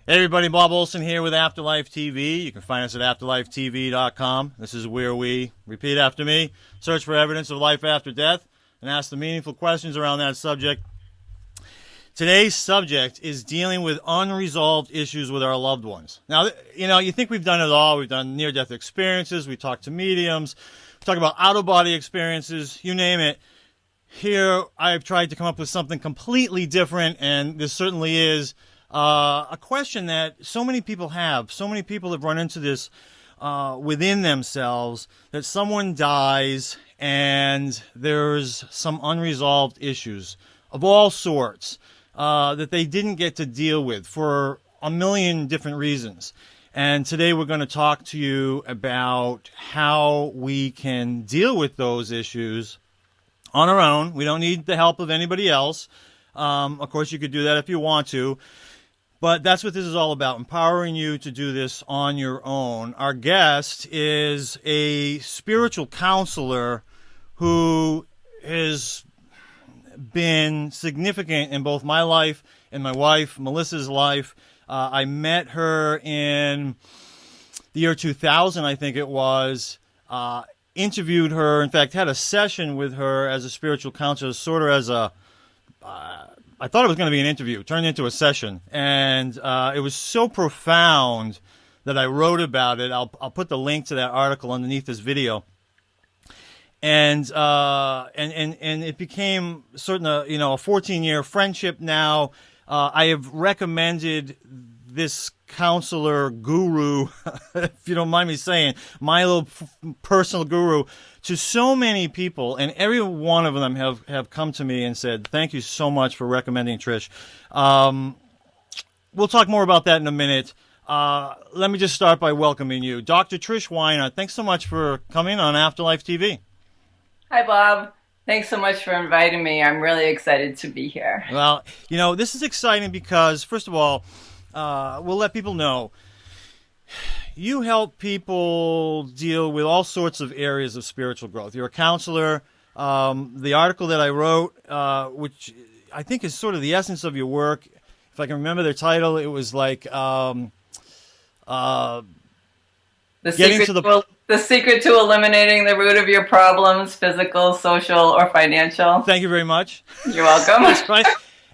Hey everybody, Bob Olson here with Afterlife TV. You can find us at afterlifetv.com. This is where we, repeat after me, search for evidence of life after death and ask the meaningful questions around that subject. Today's subject is dealing with unresolved issues with our loved ones. Now, you think we've done it all. We've done near-death experiences. We talk to mediums. We talk about out-of-body experiences. You name it. Here, I've tried to come up with something completely different, and this certainly is a question that so many people have. So many people have run into this within themselves, that someone dies and there's some unresolved issues of all sorts that they didn't get to deal with for a million different reasons. And today we're going to talk to you about how we can deal with those issues on our own. We don't need the help of anybody else. Of course, you could do that if you want to. But that's what this is all about, empowering you to do this on your own. Our guest is a spiritual counselor who has been significant in both my life and my wife, Melissa's life. I met her in the year 2000, I think it was, interviewed her, in fact, had a session with her as a spiritual counselor, sort of as a... I thought it was going to be an interview, turned into a session, and it was so profound that I wrote about it. I'll put the link to that article underneath this video, and it became sort of a 14-year friendship now. I have recommended this counselor guru, if you don't mind me saying, my little personal guru, to so many people, and every one of them have come to me and said, thank you so much for recommending Trish. We'll talk more about that in a minute. Let me just start by welcoming you. Dr. Trish Whynot, thanks so much for coming on Afterlife TV. Hi, Bob. Thanks so much for inviting me. I'm really excited to be here. Well, this is exciting because, first of all, we'll let people know you help people deal with all sorts of areas of spiritual growth. You're a counselor. The article that I wrote, which I think is sort of the essence of your work, if I can remember the title, it was like The secret to eliminating the root of your problems, physical, social, or financial. Thank you very much. You're welcome. That's right.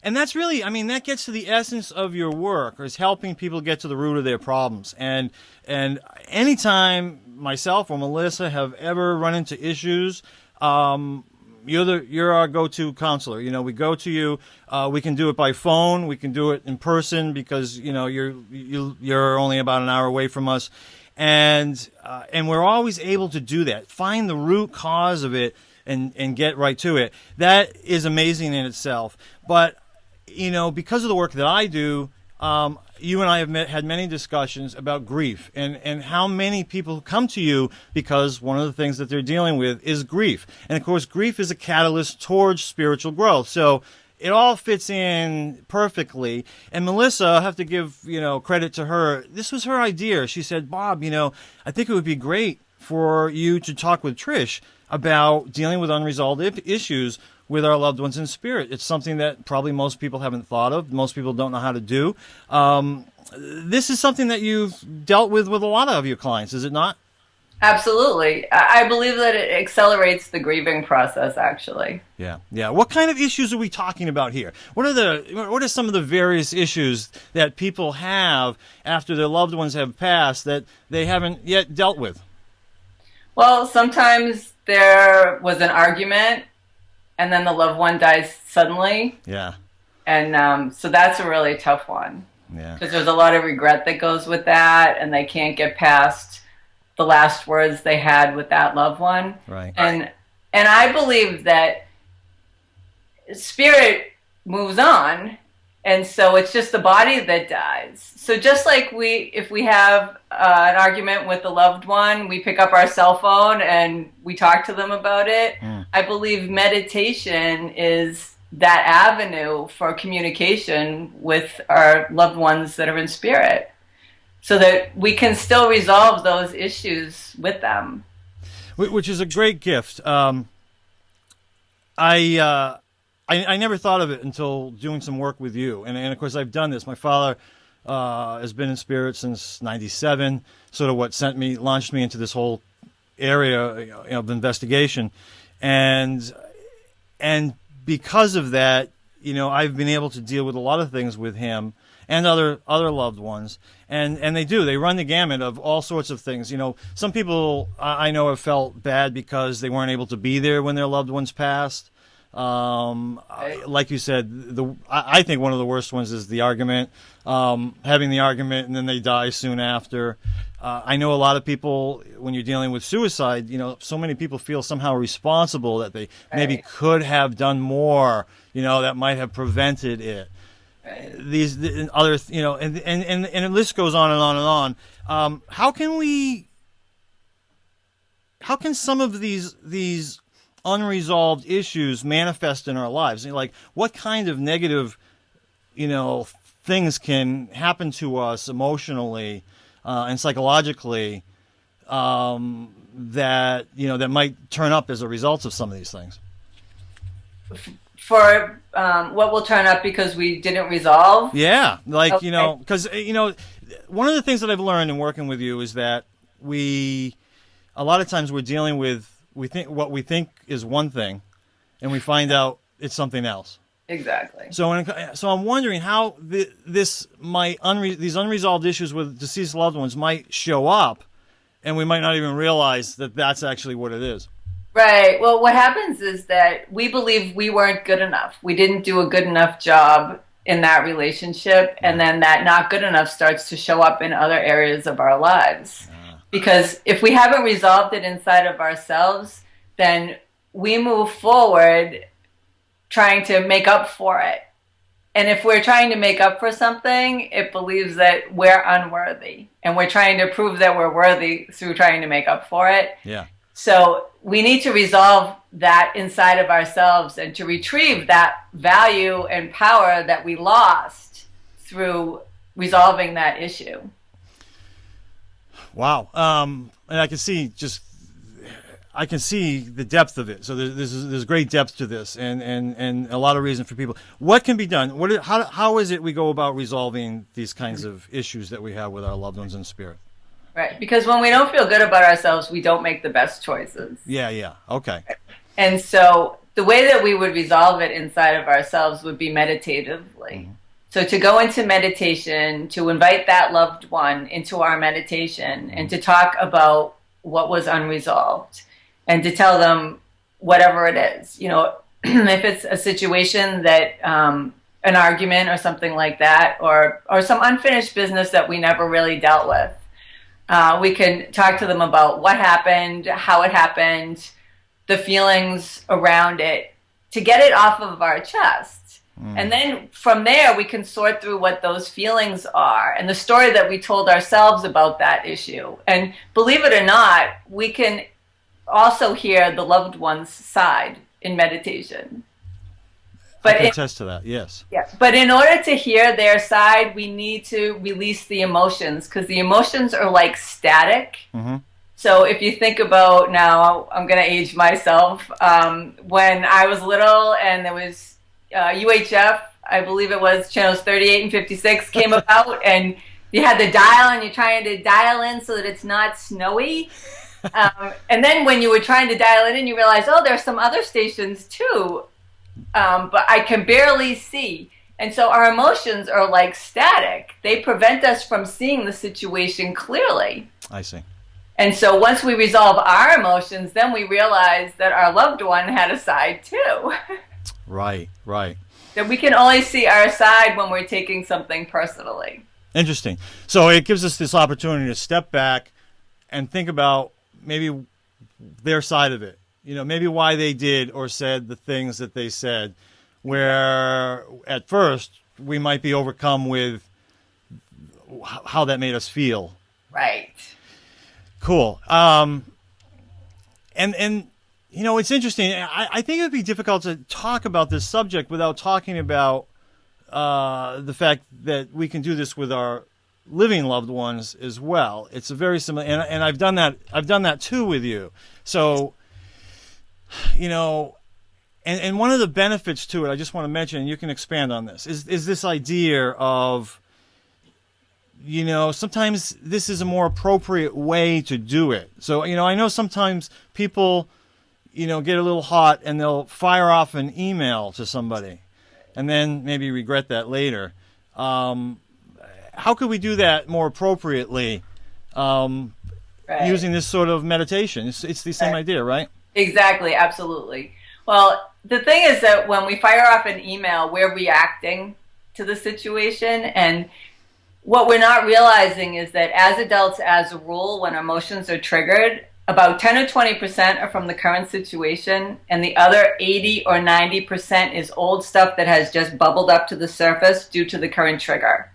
And that's really, that gets to the essence of your work, is helping people get to the root of their problems. And anytime myself or Melissa have ever run into issues, you're our go-to counselor. We go to you. We can do it by phone. We can do it in person because you're only about an hour away from us, and we're always able to do that. Find the root cause of it and get right to it. That is amazing in itself. But because of the work that I do, you and I have had many discussions about grief and how many people come to you because one of the things that they're dealing with is grief. And, of course, grief is a catalyst towards spiritual growth. So it all fits in perfectly. And Melissa, I have to give, credit to her. This was her idea. She said, Bob, I think it would be great for you to talk with Trish about dealing with unresolved issues with our loved ones in spirit. It's something that probably most people haven't thought of. Most people don't know how to do. This is something that you've dealt with a lot of your clients, is it not? Absolutely. I believe that it accelerates the grieving process, actually. Yeah. What kind of issues are we talking about here? What are some of the various issues that people have after their loved ones have passed that they haven't yet dealt with? Well, sometimes there was an argument and then the loved one dies suddenly. Yeah. And so that's a really tough one. Yeah. Because there's a lot of regret that goes with that, and they can't get past the last words they had with that loved one. Right. And I believe that spirit moves on, and so it's just the body that dies. So just like if we have an argument with a loved one, we pick up our cell phone and we talk to them about it. I believe meditation is that avenue for communication with our loved ones that are in spirit, so that we can still resolve those issues with them. Which is a great gift. I never thought of it until doing some work with you. And of course, I've done this. My father has been in spirit since '97. Sort of what launched me into this whole area of investigation, and because of that, I've been able to deal with a lot of things with him and other loved ones, and they run the gamut of all sorts of things. Some people I know have felt bad because they weren't able to be there when their loved ones passed. Like you said, I think one of the worst ones is the argument, having the argument and then they die soon after. I know a lot of people, when you're dealing with suicide, so many people feel somehow responsible that they maybe could have done more, that might have prevented it. These other, and the list goes on and on and on. How can some of these unresolved issues manifest in our lives? Like, what kind of negative, things can happen to us emotionally and psychologically that might turn up as a result of some of these things? For what will turn up because we didn't resolve? Yeah, like, Okay. because, one of the things that I've learned in working with you is that a lot of times we're dealing with, what we think is one thing, and we find out it's something else. Exactly. So I'm wondering how these unresolved issues with deceased loved ones might show up, and we might not even realize that that's actually what it is. Right. Well, what happens is that we believe we weren't good enough. We didn't do a good enough job in that relationship, and then that not good enough starts to show up in other areas of our lives. Because if we haven't resolved it inside of ourselves, then we move forward trying to make up for it. And if we're trying to make up for something, it believes that we're unworthy. And we're trying to prove that we're worthy through trying to make up for it. Yeah. So we need to resolve that inside of ourselves and to retrieve that value and power that we lost through resolving that issue. Wow. And I can see the depth of it. So there's great depth to this, and a lot of reason for people. What can be done? How is it we go about resolving these kinds of issues that we have with our loved ones in spirit? Right. Because when we don't feel good about ourselves, we don't make the best choices. Yeah. Okay. And so the way that we would resolve it inside of ourselves would be meditatively. Mm-hmm. So to go into meditation, to invite that loved one into our meditation, and to talk about what was unresolved, and to tell them whatever it is. If it's a situation that an argument or something like that, or some unfinished business that we never really dealt with, we can talk to them about what happened, how it happened, the feelings around it, to get it off of our chest. And then from there, we can sort through what those feelings are and the story that we told ourselves about that issue. And believe it or not, we can also hear the loved one's side in meditation. But I can attest to that, yes. Yeah. But in order to hear their side, we need to release the emotions, because the emotions are like static. Mm-hmm. So if you think about, now I'm going to age myself, when I was little and there was UHF, I believe it was, channels 38 and 56 came about, and you had the dial and you're trying to dial in so that it's not snowy. And then when you were trying to dial it in, you realize, oh, there's some other stations too, but I can barely see. And so our emotions are like static. They prevent us from seeing the situation clearly. I see. And so once we resolve our emotions, then we realize that our loved one had a side too. Right. That we can only see our side when we're taking something personally. Interesting. So it gives us this opportunity to step back and think about maybe their side of it. Maybe why they did or said the things that they said, where at first we might be overcome with how that made us feel. Right. Cool. And it's interesting. I think it would be difficult to talk about this subject without talking about the fact that we can do this with our living loved ones as well. It's a very similar, and I've done that. I've done that too with you. So, and one of the benefits to it, I just want to mention, and you can expand on this, is this idea of sometimes this is a more appropriate way to do it. So, I know sometimes people, get a little hot and they'll fire off an email to somebody and then maybe regret that later. How could we do that more appropriately using this sort of meditation? It's the same idea, right? Exactly, absolutely. Well, the thing is that when we fire off an email, we're reacting to the situation, and what we're not realizing is that as adults, as a rule, when emotions are triggered, about 10 or 20% are from the current situation, and the other 80 or 90% is old stuff that has just bubbled up to the surface due to the current trigger.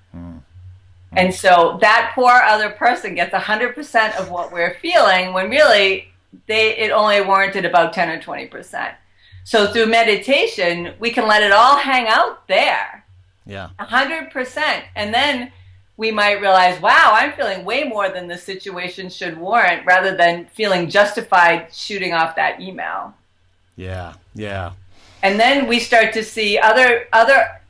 And so that poor other person gets 100% of what we're feeling, when really it only warranted about 10 or 20%. So through meditation, we can let it all hang out there. Yeah. 100%. And then we might realize, wow, I'm feeling way more than the situation should warrant, rather than feeling justified shooting off that email. Yeah, yeah. And then we start to see other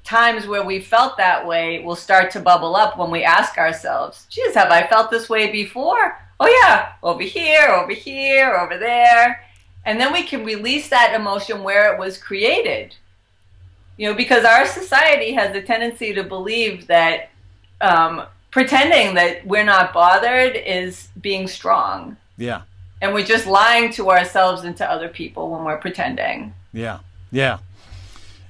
times where we felt that way will start to bubble up when we ask ourselves, geez, have I felt this way before? Oh yeah, over here, over there. And then we can release that emotion where it was created. Because our society has a tendency to believe that pretending that we're not bothered is being strong. Yeah. And we're just lying to ourselves and to other people when we're pretending. Yeah, yeah.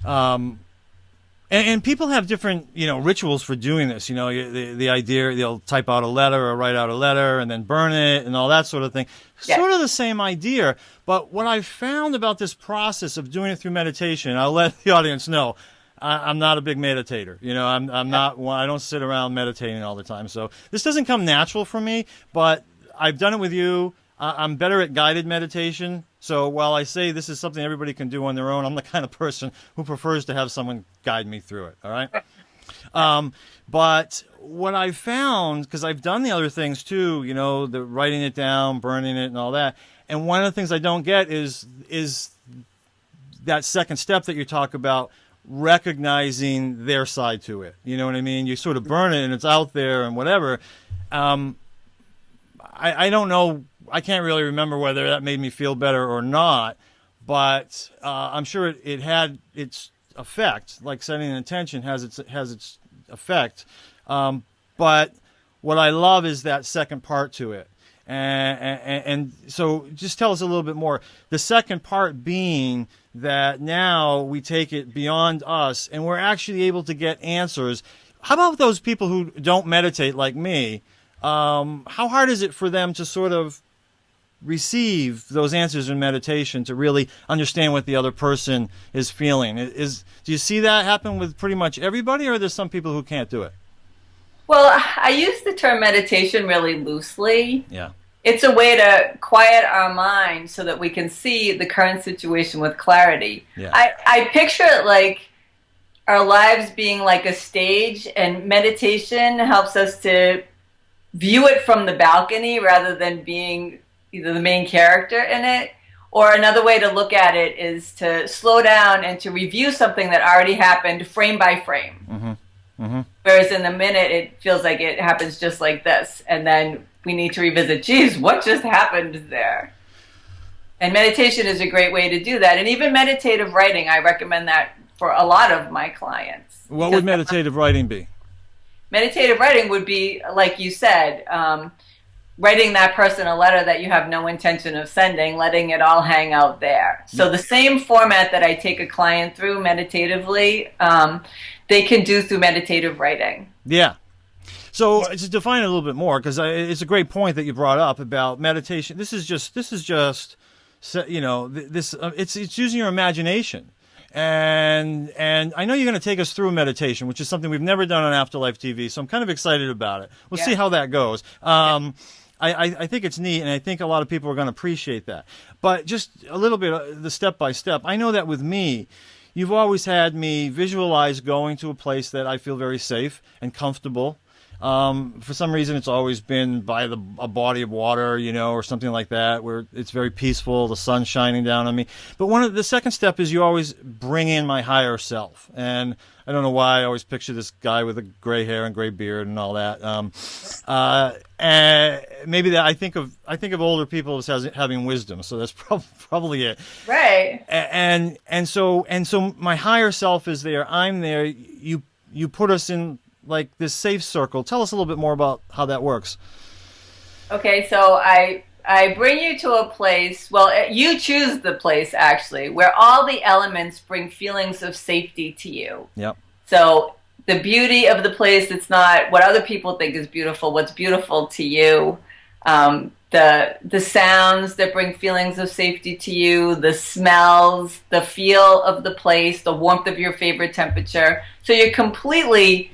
And people have different, rituals for doing this. The idea they'll type out a letter or write out a letter and then burn it and all that sort of thing. Yes. Sort of the same idea. But what I've found about this process of doing it through meditation, I'll let the audience know, I'm not a big meditator. I'm not. I don't sit around meditating all the time. So this doesn't come natural for me. But I've done it with you. I'm better at guided meditation. So while I say this is something everybody can do on their own, I'm the kind of person who prefers to have someone guide me through it. All right. But what I've found, because I've done the other things too, the writing it down, burning it, and all that. And one of the things I don't get is that second step that you talk about, recognizing their side to it. You know what I mean? You sort of burn it and it's out there and whatever. I don't know. I can't really remember whether that made me feel better or not, but I'm sure it had its effect. Like setting an intention has its effect. But what I love is that second part to it. And so just tell us a little bit more. The second part being that now we take it beyond us and we're actually able to get answers. How about those people who don't meditate like me? How hard is it for them to sort of receive those answers in meditation, to really understand what the other person is feeling? Do you see that happen with pretty much everybody, or there's some people who can't do it? Well, I use the term meditation really loosely. Yeah. It's a way to quiet our mind so that we can see the current situation with clarity. Yeah. I picture it like our lives being like a stage, and meditation helps us to view it from the balcony rather than being either the main character in it. Or another way to look at it is to slow down and to review something that already happened frame by frame. Mm-hmm. Mm-hmm. Whereas in the minute, it feels like it happens just like this. And then we need to revisit, geez, what just happened there? And meditation is a great way to do that. And even meditative writing, I recommend that for a lot of my clients. What would meditative writing be? Meditative writing would be, like you said, writing that person a letter that you have no intention of sending, letting it all hang out there. So the same format that I take a client through meditatively, they can do through meditative writing. Yeah. So to define it a little bit more, because it's a great point that you brought up about meditation. This is just it's using your imagination. And I know you're going to take us through a meditation, which is something we've never done on Afterlife TV, so I'm kind of excited about it. We'll see how that goes. I think it's neat, and I think a lot of people are going to appreciate that. But just a little bit, the step-by-step. I know that with me, you've always had me visualize going to a place that I feel very safe and comfortable. For some reason, it's always been by a body of water, or something like that, where it's very peaceful, the sun's shining down on me. But the second step is you always bring in my higher self. And I don't know why I always picture this guy with a gray hair and gray beard and all that. And maybe that I think of older people as having wisdom, so that's probably it. Right. And so my higher self is there. I'm there. You put us in like this safe circle. Tell us a little bit more about how that works. Okay, so I bring you to a place, well, you choose the place actually, where all the elements bring feelings of safety to you. Yep. So the beauty of the place, it's not what other people think is beautiful, what's beautiful to you. The sounds that bring feelings of safety to you, the smells, the feel of the place, the warmth of your favorite temperature. So you're completely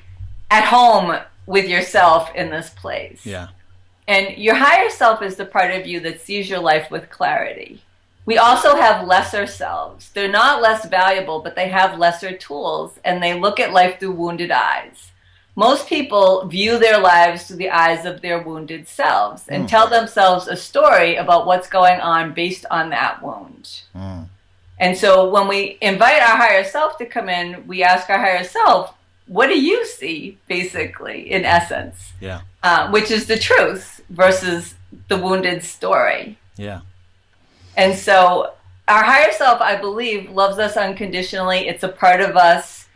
at home with yourself in this place. Yeah. And your higher self is the part of you that sees your life with clarity. We also have lesser selves. They're not less valuable, but they have lesser tools, and they look at life through wounded eyes. Most people view their lives through the eyes of their wounded selves and tell themselves a story about what's going on based on that wound. And so when we invite our higher self to come in, we ask our higher self, what do you see, basically, in essence? Yeah. Which is the truth versus the wounded story. Yeah. And so our higher self, I believe, loves us unconditionally. It's a part of us.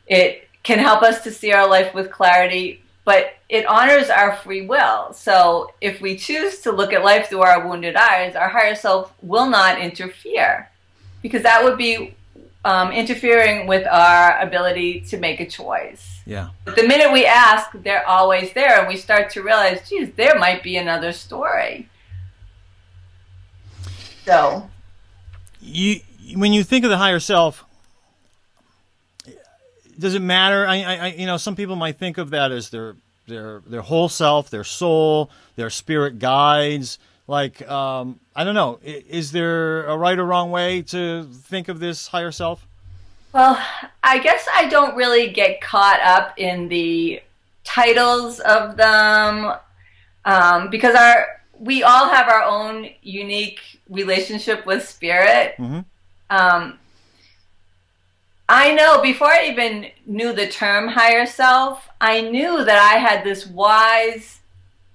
It can help us to see our life with clarity, but it honors our free will. So if we choose to look at life through our wounded eyes, our higher self will not interfere, because that would be interfering with our ability to make a choice. Yeah. But the minute we ask, they're always there, and we start to realize, geez, there might be another story. So, when you think of the higher self, does it matter? I some people might think of that as their whole self, their soul, their spirit guides. Like, I don't know. Is there a right or wrong way to think of this higher self? Well, I guess I don't really get caught up in the titles of them, because we all have our own unique relationship with spirit. I know before I even knew the term higher self, I knew that I had this wise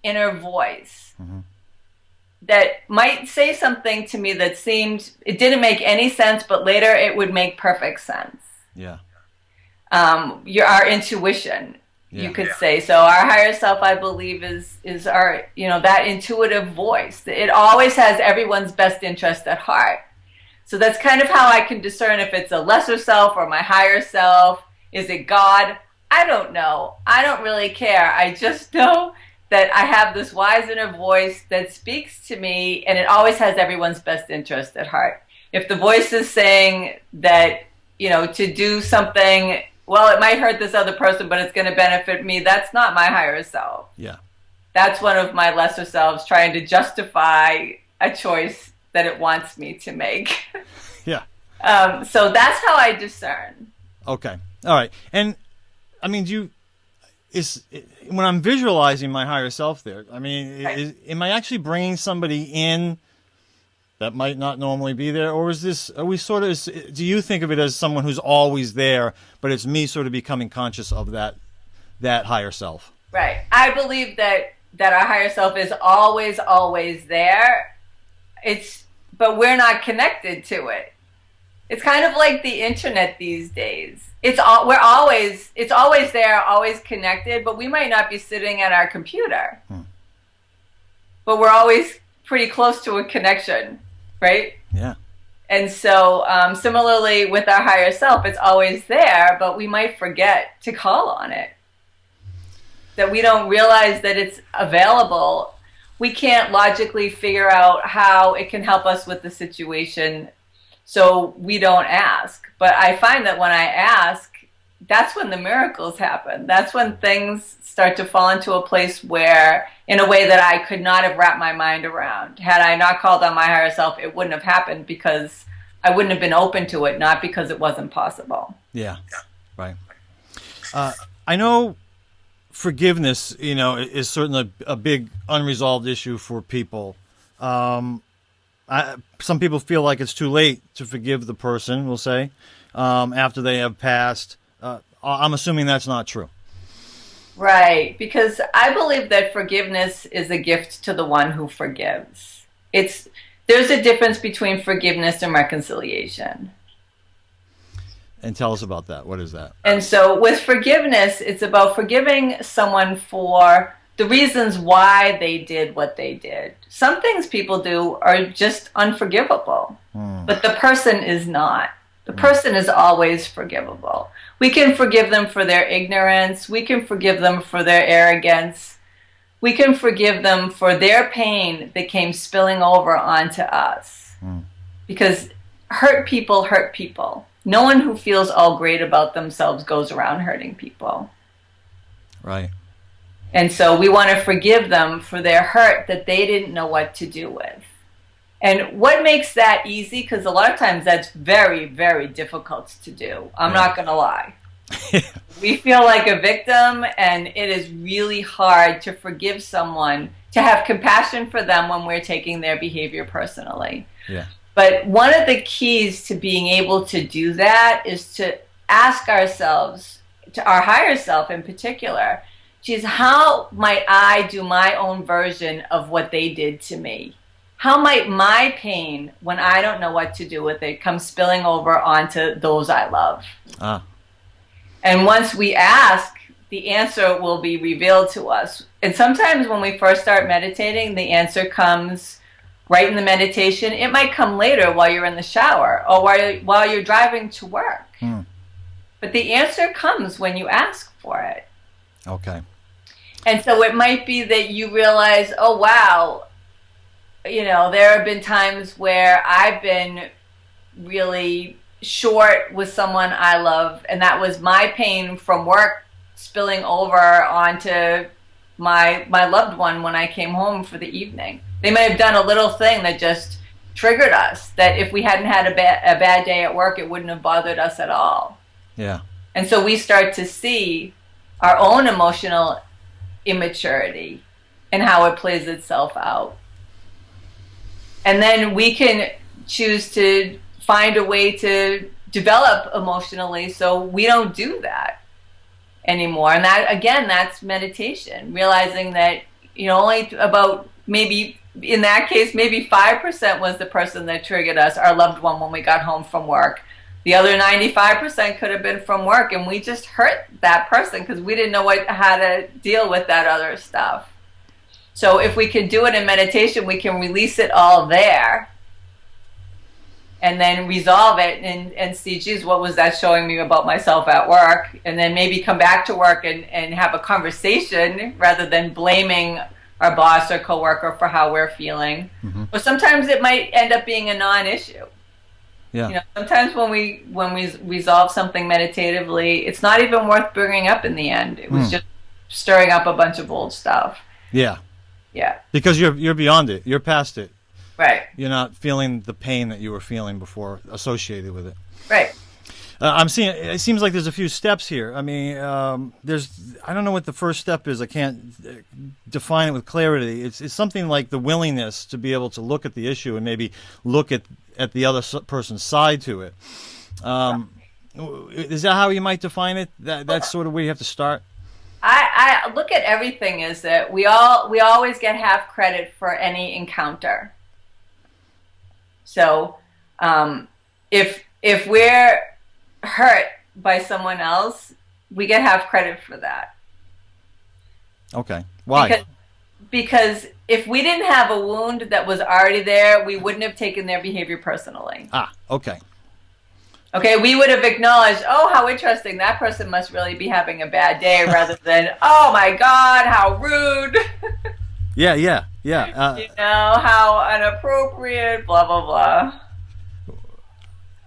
inner voice that might say something to me that it didn't make any sense, but later it would make perfect sense. Yeah. Our intuition, you could say. So our higher self, I believe, is our, that intuitive voice. It always has everyone's best interest at heart. So that's kind of how I can discern if it's a lesser self or my higher self. Is it God? I don't know. I don't really care. I just know that I have this wise inner voice that speaks to me, and it always has everyone's best interest at heart. If the voice is saying that, to do something, well, it might hurt this other person, but it's going to benefit me, that's not my higher self. Yeah. That's one of my lesser selves trying to justify a choice that it wants me to make. Yeah. So that's how I discern. Okay. All right. And I mean, when I'm visualizing my higher self there, I mean, am I actually bringing somebody in that might not normally be there? Or do you think of it as someone who's always there, but it's me sort of becoming conscious of that higher self? Right. I believe that our higher self is always, always there. But we're not connected to it. It's kind of like the internet these days. It's always there, always connected, but we might not be sitting at our computer. But we're always pretty close to a connection, right? Yeah. And so similarly with our higher self, it's always there, but we might forget to call on it. That we don't realize that it's available. We can't logically figure out how it can help us with the situation, so we don't ask. But I find that when I ask, that's when the miracles happen. That's when things start to fall into a place where, in a way that I could not have wrapped my mind around. Had I not called on my higher self, it wouldn't have happened, because I wouldn't have been open to it, not because it wasn't possible. Yeah, right. I know forgiveness, is certainly a big unresolved issue for people. Some people feel like it's too late to forgive the person, we'll say, after they have passed. I'm assuming that's not true. Right, because I believe that forgiveness is a gift to the one who forgives. There's a difference between forgiveness and reconciliation. And tell us about that. What is that? And so with forgiveness, it's about forgiving someone for the reasons why they did what they did. Some things people do are just unforgivable, but the person is not. The person is always forgivable. We can forgive them for their ignorance. We can forgive them for their arrogance. We can forgive them for their pain that came spilling over onto us. Because hurt people hurt people. No one who feels all great about themselves goes around hurting people. Right. And so we want to forgive them for their hurt that they didn't know what to do with. And what makes that easy? Because a lot of times that's very, very difficult to do. I'm not going to lie. We feel like a victim, and it is really hard to forgive someone, to have compassion for them when we're taking their behavior personally. Yeah. But one of the keys to being able to do that is to ask ourselves, to our higher self in particular, geez, how might I do my own version of what they did to me? How might my pain, when I don't know what to do with it, come spilling over onto those I love? And once we ask, the answer will be revealed to us. And sometimes when we first start meditating, the answer comes right in the meditation. It might come later while you're in the shower or while you're driving to work. But the answer comes when you ask for it. Okay. And so it might be that you realize, oh, wow, there have been times where I've been really short with someone I love, and that was my pain from work spilling over onto my loved one when I came home for the evening. They may have done a little thing that just triggered us, that if we hadn't had a bad day at work, it wouldn't have bothered us at all. Yeah. And so we start to see our own emotional immaturity and how it plays itself out. And then we can choose to find a way to develop emotionally so we don't do that anymore. And that, again, that's meditation, realizing that, only about maybe, in that case, maybe 5% was the person that triggered us, our loved one, when we got home from work. The other 95% could have been from work, and we just hurt that person because we didn't know how to deal with that other stuff. So if we can do it in meditation, we can release it all there and then resolve it and see, geez, what was that showing me about myself at work? And then maybe come back to work and have a conversation rather than blaming our boss or coworker for how we're feeling. Or sometimes it might end up being a non-issue. Yeah. Sometimes when we resolve something meditatively, it's not even worth bringing up in the end. It was just stirring up a bunch of old stuff. Yeah. Yeah. Because you're beyond it. You're past it. Right. You're not feeling the pain that you were feeling before associated with it. Right. I'm seeing, it seems like there's a few steps here. I mean, I don't know what the first step is. I can't define it with clarity. It's something like the willingness to be able to look at the issue and maybe look at the other person's side to it. Is that how you might define it? That's sort of where you have to start? I look at everything as that we always get half credit for any encounter. So if we're hurt by someone else, we get half credit for that. Okay. Why? Because if we didn't have a wound that was already there, we wouldn't have taken their behavior personally. Okay. Okay, we would have acknowledged, oh, how interesting, that person must really be having a bad day, rather than, oh my God, how rude. Yeah. How inappropriate, blah, blah,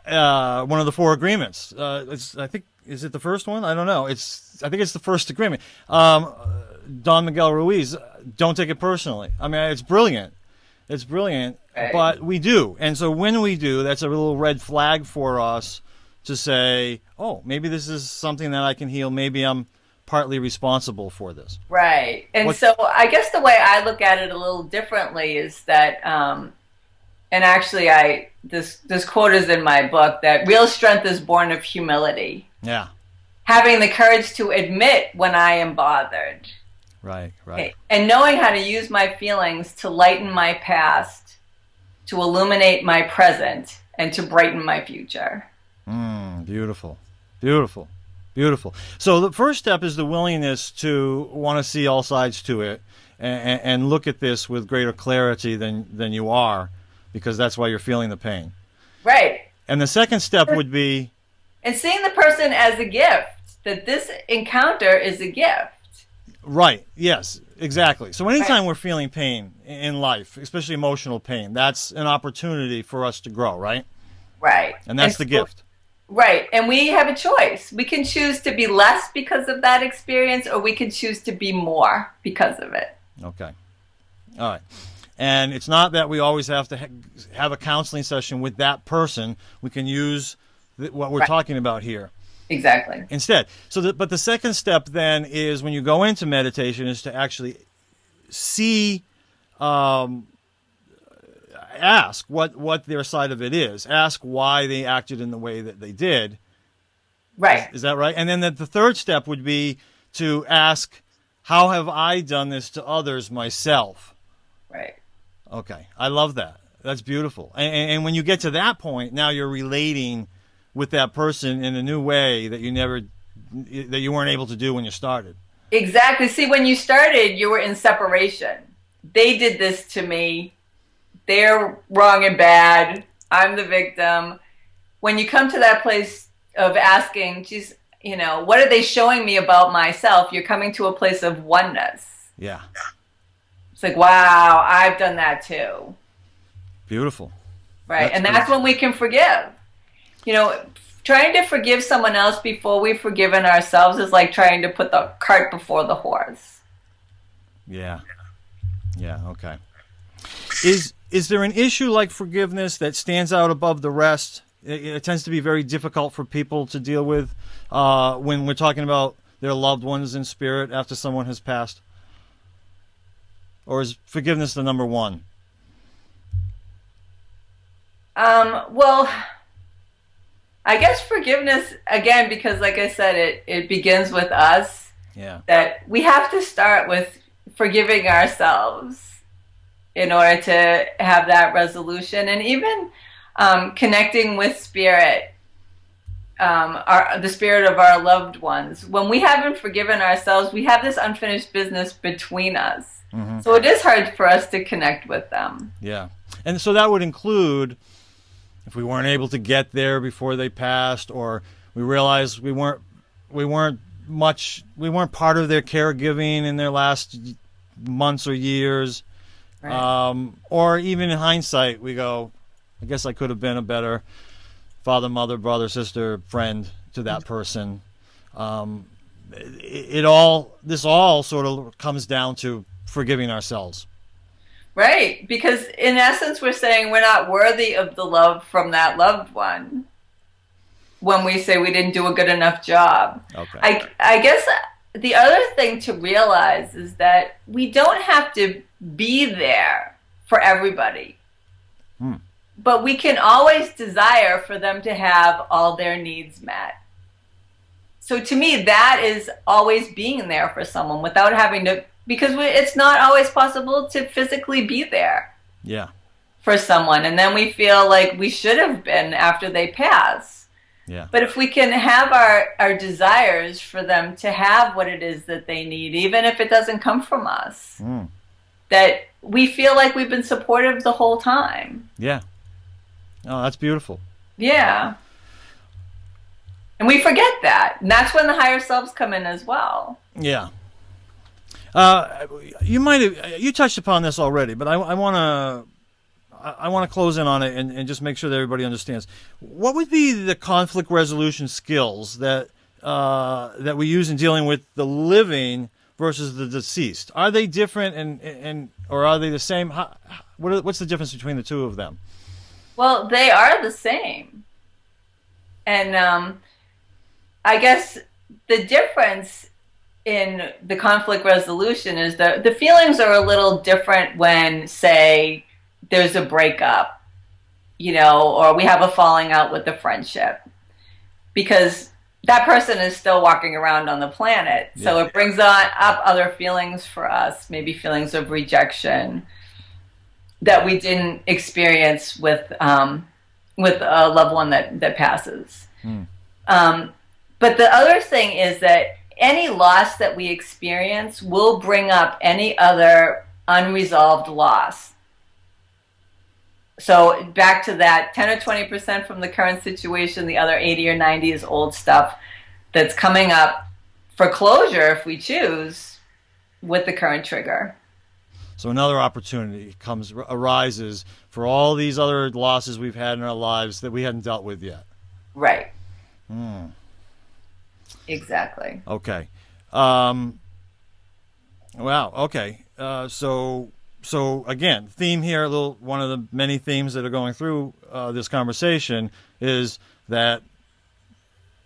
blah. One of the 4 agreements. I think, is it the first one? I don't know. I think it's the first agreement. Don Miguel Ruiz, don't take it personally. I mean, it's brilliant. It's brilliant, right. But we do. And so when we do, that's a little red flag for us to say, oh, maybe this is something that I can heal. Maybe I'm partly responsible for this. Right. And so I guess the way I look at it a little differently is that, and actually this quote is in my book, that real strength is born of humility. Yeah. Having the courage to admit when I am bothered. Right, right. And knowing how to use my feelings to lighten my past, to illuminate my present, and to brighten my future. Beautiful. Beautiful. Beautiful. So the first step is the willingness to want to see all sides to it and look at this with greater clarity than you are, because that's why you're feeling the pain. Right. And the second step would be... And seeing the person as a gift, that this encounter is a gift. Right. Yes, exactly. So anytime we're feeling pain in life, especially emotional pain, that's an opportunity for us to grow, right? Right. And that's the gift. Right. And we have a choice. We can choose to be less because of that experience, or we can choose to be more because of it. Okay. All right. And it's not that we always have to have a counseling session with that person. We can use what we're talking about here. Exactly. Instead. But the second step then is, when you go into meditation, is to actually see, ask what their side of it is. Ask why they acted in the way that they did. Right. Is that right? And then the third step would be to ask, how have I done this to others myself? Right. Okay. I love that. That's beautiful. And when you get to that point, now you're relating with that person in a new way that you weren't able to do when you started. Exactly. See, when you started, you were in separation. They did this to me. They're wrong and bad. I'm the victim. When you come to that place of asking, geez, what are they showing me about myself? You're coming to a place of oneness. Yeah. It's like, wow, I've done that too. Beautiful. Right. That's when we can forgive. Trying to forgive someone else before we've forgiven ourselves is like trying to put the cart before the horse. Yeah. Yeah. Okay. Is there an issue like forgiveness that stands out above the rest? It tends to be very difficult for people to deal with when we're talking about their loved ones in spirit after someone has passed? Or is forgiveness the number one? Well, I guess forgiveness, again, because like I said, it begins with us. Yeah. That we have to start with forgiving ourselves in order to have that resolution, and even connecting with spirit, the spirit of our loved ones. When we haven't forgiven ourselves, we have this unfinished business between us. Mm-hmm. So it is hard for us to connect with them. Yeah. And so that would include, if we weren't able to get there before they passed, or we realized we weren't part of their caregiving in their last months or years. Right. Or even in hindsight, we go, I guess I could have been a better father, mother, brother, sister, friend to that person. This all sort of comes down to forgiving ourselves. Right. Because in essence, we're saying we're not worthy of the love from that loved one when we say we didn't do a good enough job. Okay. I guess the other thing to realize is that we don't have to be there for everybody. But we can always desire for them to have all their needs met. So to me, that is always being there for someone without having to, because it's not always possible to physically be there. Yeah. For someone. And then we feel like we should have been after they pass. Yeah. But if we can have our desires for them to have what it is that they need, even if it doesn't come from us, that we feel like we've been supportive the whole time. Yeah. Oh, that's beautiful. Yeah. And we forget that. And that's when the higher selves come in as well. Yeah. You touched upon this already, but I want to close in on it and just make sure that everybody understands. What would be the conflict resolution skills that we use in dealing with the living versus the deceased? Are they different or are they the same? What's the difference between the two of them? Well, they are the same. And I guess the difference in the conflict resolution is that the feelings are a little different when, say, there's a breakup, or we have a falling out with the friendship, because that person is still walking around on the planet. Yeah. So it brings up other feelings for us, maybe feelings of rejection that we didn't experience with a loved one that passes. But the other thing is that any loss that we experience will bring up any other unresolved loss. So back to that 10 or 20% from the current situation, the other 80 or 90 is old stuff that's coming up for closure, if we choose, with the current trigger. So another opportunity arises for all these other losses we've had in our lives that we hadn't dealt with yet. Right. Exactly. Okay. Wow. Okay. So again, theme here, one of the many themes that are going through this conversation is that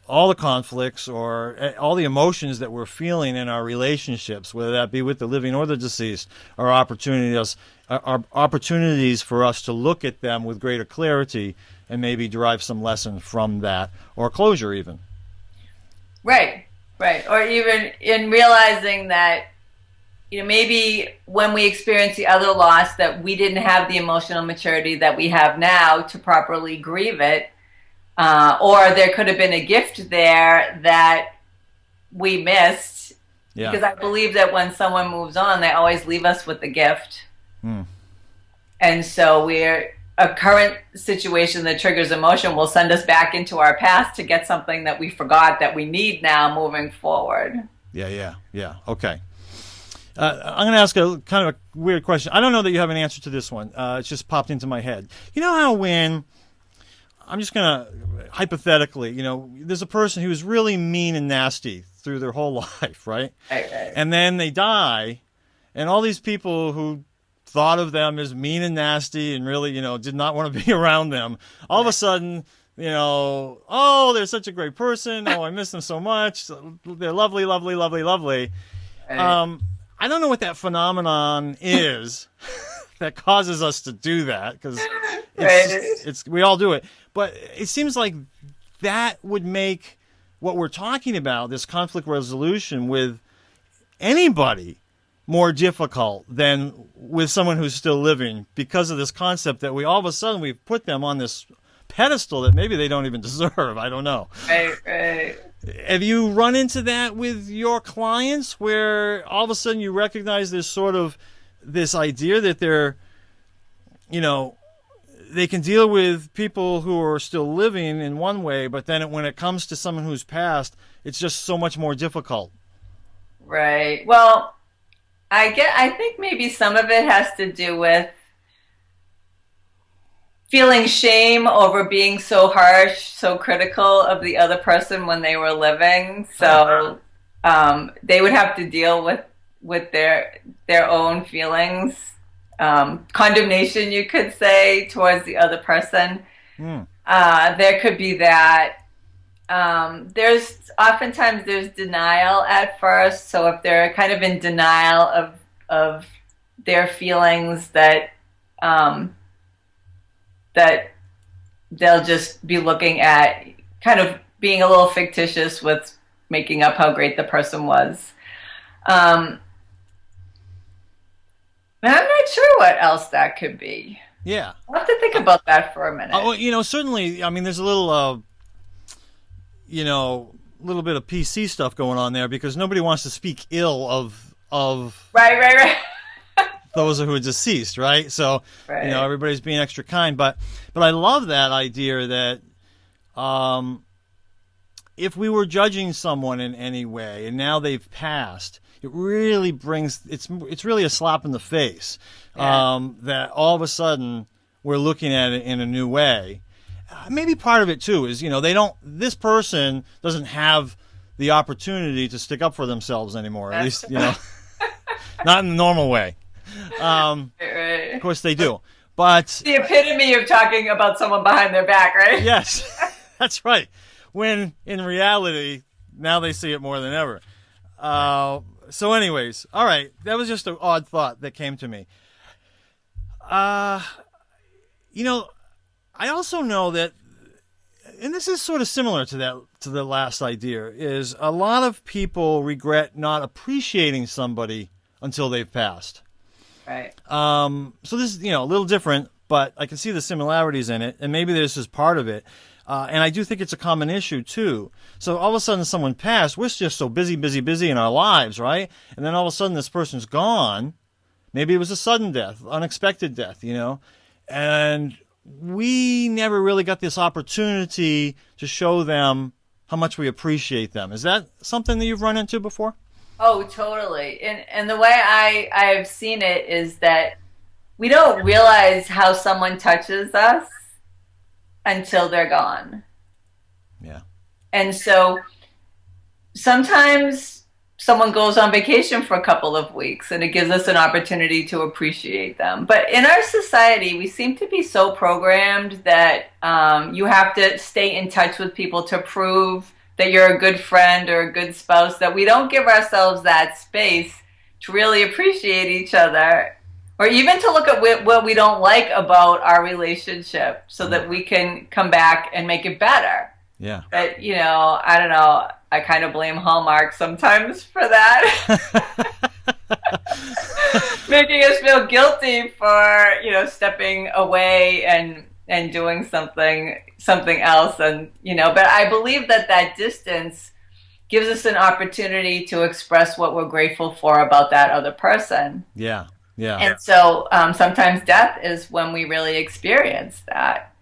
all the conflicts or all the emotions that we're feeling in our relationships, whether that be with the living or the deceased, are opportunities for us to look at them with greater clarity and maybe derive some lesson from that, or closure even. Right. Or even in realizing that, maybe when we experience the other loss, that we didn't have the emotional maturity that we have now to properly grieve it. Or there could have been a gift there that we missed. Yeah. Because I believe that when someone moves on, they always leave us with a gift. And so a current situation that triggers emotion will send us back into our past to get something that we forgot that we need now moving forward. Yeah. Okay. I'm going to ask a kind of a weird question. I don't know that you have an answer to this one. It's just popped into my head. You know how when, I'm just going to, hypothetically, there's a person who's really mean and nasty through their whole life, right? Right. And then they die, and all these people who thought of them as mean and nasty and really, did not want to be around them, all of a sudden, oh, they're such a great person. Oh, I miss them so much. They're lovely, lovely, lovely, lovely. Right. I don't know what that phenomenon is that causes us to do that, because we all do it. But it seems like that would make what we're talking about, this conflict resolution with anybody, more difficult than with someone who's still living, because of this concept that all of a sudden we've put them on this pedestal that maybe they don't even deserve. I don't know. Right. Have you run into that with your clients, where all of a sudden you recognize there's sort of this idea that they're, they can deal with people who are still living in one way, but then when it comes to someone who's passed, it's just so much more difficult? Right. Well, I think maybe some of it has to do with feeling shame over being so harsh, so critical of the other person when they were living. So they would have to deal with their own feelings, condemnation, you could say, towards the other person. There could be that. Oftentimes there's denial at first. So if they're kind of in denial of their feelings, that they'll just be looking at kind of being a little fictitious with making up how great the person was. And I'm not sure what else that could be. Yeah. I'll have to think about that for a minute. Oh, certainly, I mean, there's a little, little bit of PC stuff going on there, because nobody wants to speak ill of Right. those who are deceased, right? So, everybody's being extra kind. But I love that idea that if we were judging someone in any way and now they've passed, it really it's really a slap in the face. That all of a sudden we're looking at it in a new way. Maybe part of it too is, this person doesn't have the opportunity to stick up for themselves anymore, at least, not in the normal way. Right. Of course they do, but the epitome of talking about someone behind their back, right? Yes, that's right. When in reality, now they see it more than ever. So anyways, all right. That was just an odd thought that came to me. You know, I also know that, and this is sort of similar to the last idea, is a lot of people regret not appreciating somebody until they've passed. Right. So this is, a little different, but I can see the similarities in it, and maybe this is part of it. And I do think it's a common issue, too. So all of a sudden someone passed, we're just so busy in our lives, right? And then all of a sudden this person's gone. Maybe it was a sudden death, unexpected death, and we never really got this opportunity to show them how much we appreciate them. Is that something that you've run into before? Oh, totally. And the way I've seen it is that we don't realize how someone touches us until they're gone. Yeah. And so sometimes someone goes on vacation for a couple of weeks and it gives us an opportunity to appreciate them. But in our society, we seem to be so programmed that you have to stay in touch with people to prove that you're a good friend or a good spouse, that we don't give ourselves that space to really appreciate each other, or even to look at what we don't like about our relationship so that we can come back and make it better. Yeah. But, I don't know, I kind of blame Hallmark sometimes for that. Making us feel guilty for, stepping away and doing something else. And, but I believe that distance gives us an opportunity to express what we're grateful for about that other person. Yeah. Yeah. And so sometimes death is when we really experience that.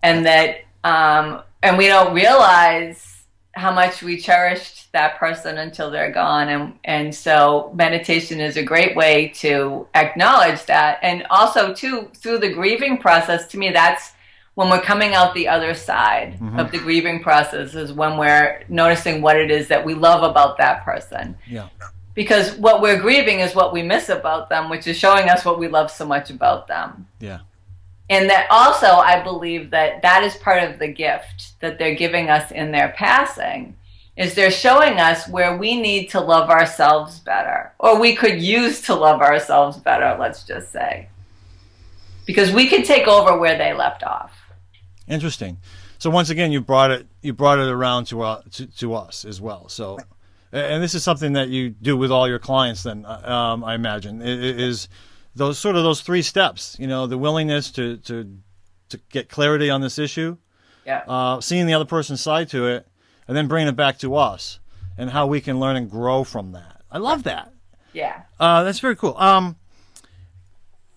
And that, and we don't realize how much we cherished that person until they're gone. And so meditation is a great way to acknowledge that. And also, too, through the grieving process, to me, that's when we're coming out the other side of the grieving process, is when we're noticing what it is that we love about that person. Yeah. Because what we're grieving is what we miss about them, which is showing us what we love so much about them. Yeah. And that also, I believe that is part of the gift that they're giving us in their passing, is they're showing us where we need to love ourselves better, or we could use to love ourselves better, let's just say. Because we can take over where they left off. Interesting. So once again, you brought it around to us as well. So, and this is something that you do with all your clients. Then I imagine it is those three steps. The willingness to get clarity on this issue, seeing the other person's side to it, and then bringing it back to us and how we can learn and grow from that. I love that. Yeah. That's very cool.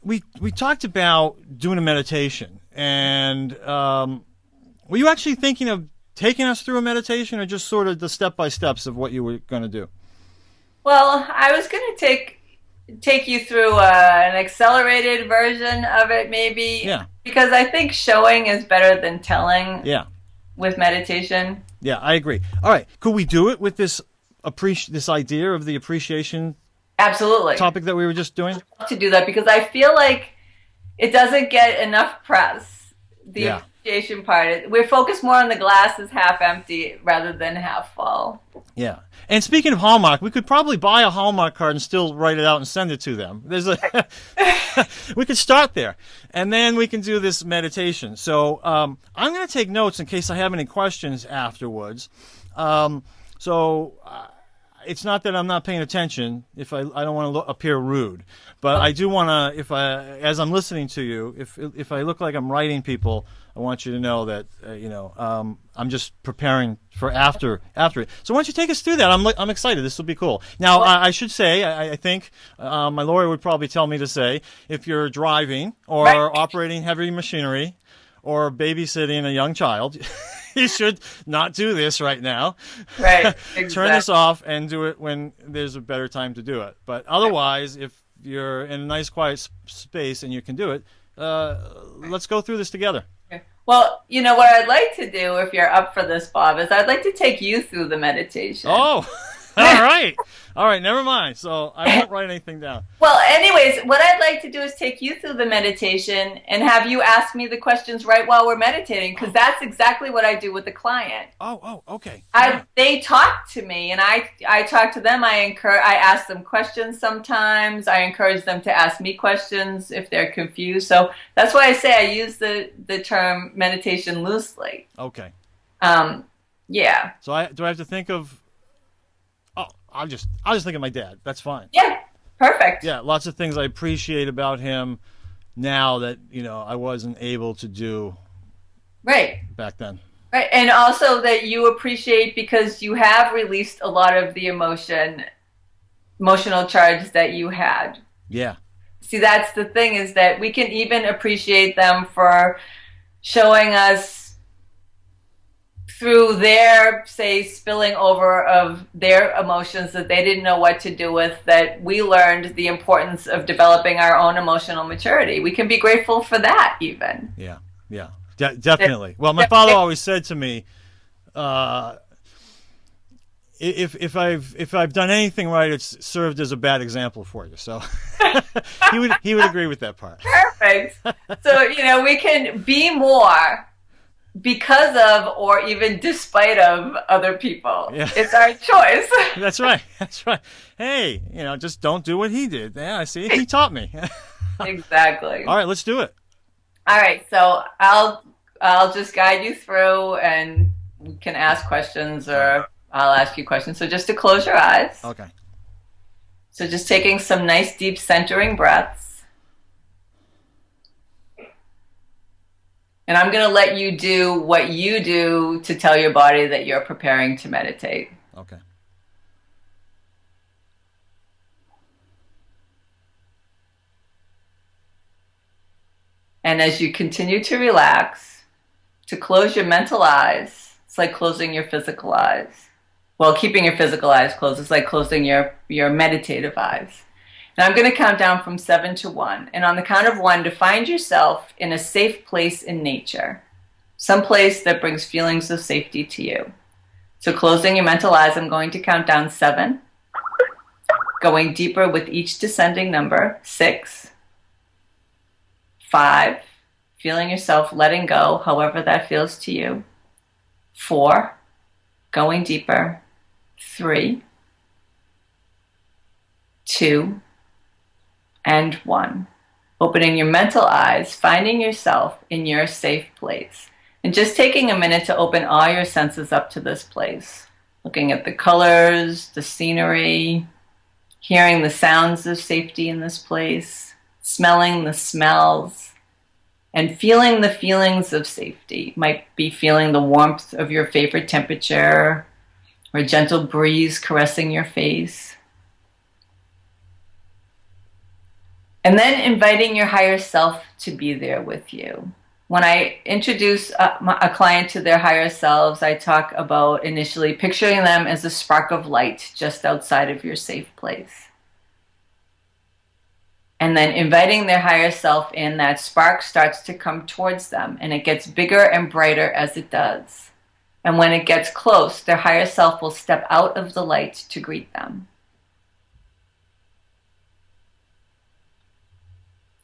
We talked about doing a meditation, and were you actually thinking of taking us through a meditation, or just sort of the step-by-steps of what you were going to do? Well, I was going to take you through an accelerated version of it, maybe. Yeah. Because I think showing is better than telling. Yeah. With meditation. Yeah, I agree. All right, could we do it with this idea of the appreciation? Absolutely. Topic that we were just doing? I'd love to do that, because I feel like it doesn't get enough press. The appreciation part. We're focused more on the glass is half empty rather than half full. Yeah. And speaking of Hallmark, we could probably buy a Hallmark card and still write it out and send it to them. We could start there, and then we can do this meditation. So I'm going to take notes in case I have any questions afterwards. It's not that I'm not paying attention. If I don't want to appear rude, but I do want to. As I'm listening to you, if I look like I'm writing people, I want you to know that I'm just preparing for after it. So why don't you take us through that? I'm excited. This will be cool. Now I should say I think my lawyer would probably tell me to say, if you're driving or operating heavy machinery or babysitting a young child, you should not do this right now. Right. Exactly. Turn this off and do it when there's a better time to do it. But otherwise, if you're in a nice quiet space and you can do it, let's go through this together. Well, what I'd like to do, if you're up for this, Bob, is I'd like to take you through the meditation. Oh, right. All right, never mind. So I won't write anything down. Well, anyways, what I'd like to do is take you through the meditation and have you ask me the questions right while we're meditating, because that's exactly what I do with the client. Okay. They talk to me, and I talk to them. I ask them questions sometimes. I encourage them to ask me questions if they're confused. So that's why I say I use the term meditation loosely. Okay. Yeah. So do I have to think of? Oh, I'll just think of my dad. That's fine. Yeah. Perfect. Yeah, lots of things I appreciate about him now that I wasn't able to do. Right. Back then. Right, and also that you appreciate because you have released a lot of the emotional charge that you had. Yeah. See, that's the thing, is that we can even appreciate them for showing us through their, say, spilling over of their emotions that they didn't know what to do with, that we learned the importance of developing our own emotional maturity. We can be grateful for that even. Yeah. Definitely. Well, my father always said to me, if I've done anything right, it's served as a bad example for you. So he would agree with that part. Perfect. So we can be more because of, or even despite of, other people. Yeah. It's our choice. That's right. Hey, just don't do what he did. Yeah, I see. He taught me. Exactly. All right, let's do it. All right, so I'll just guide you through, and you can ask questions, or I'll ask you questions. So just to close your eyes. Okay. So just taking some nice deep centering breaths. And I'm going to let you do what you do to tell your body that you're preparing to meditate. Okay. And as you continue to relax, to close your mental eyes, it's like closing your physical eyes. Well, keeping your physical eyes closed is like closing your meditative eyes. And I'm going to count down from 7 to 1. And on the count of 1, to find yourself in a safe place in nature, some place that brings feelings of safety to you. So closing your mental eyes, I'm going to count down 7, going deeper with each descending number, 6, 5, feeling yourself letting go, however that feels to you, 4, going deeper, 3, 2, and 1. Opening your mental eyes, finding yourself in your safe place. And just taking a minute to open all your senses up to this place. Looking at the colors, the scenery, hearing the sounds of safety in this place, smelling the smells, and feeling the feelings of safety. Might be feeling the warmth of your favorite temperature, or a gentle breeze caressing your face. And then inviting your higher self to be there with you. When I introduce a client to their higher selves, I talk about initially picturing them as a spark of light just outside of your safe place. And then inviting their higher self in, that spark starts to come towards them, and it gets bigger and brighter as it does. And when it gets close, their higher self will step out of the light to greet them.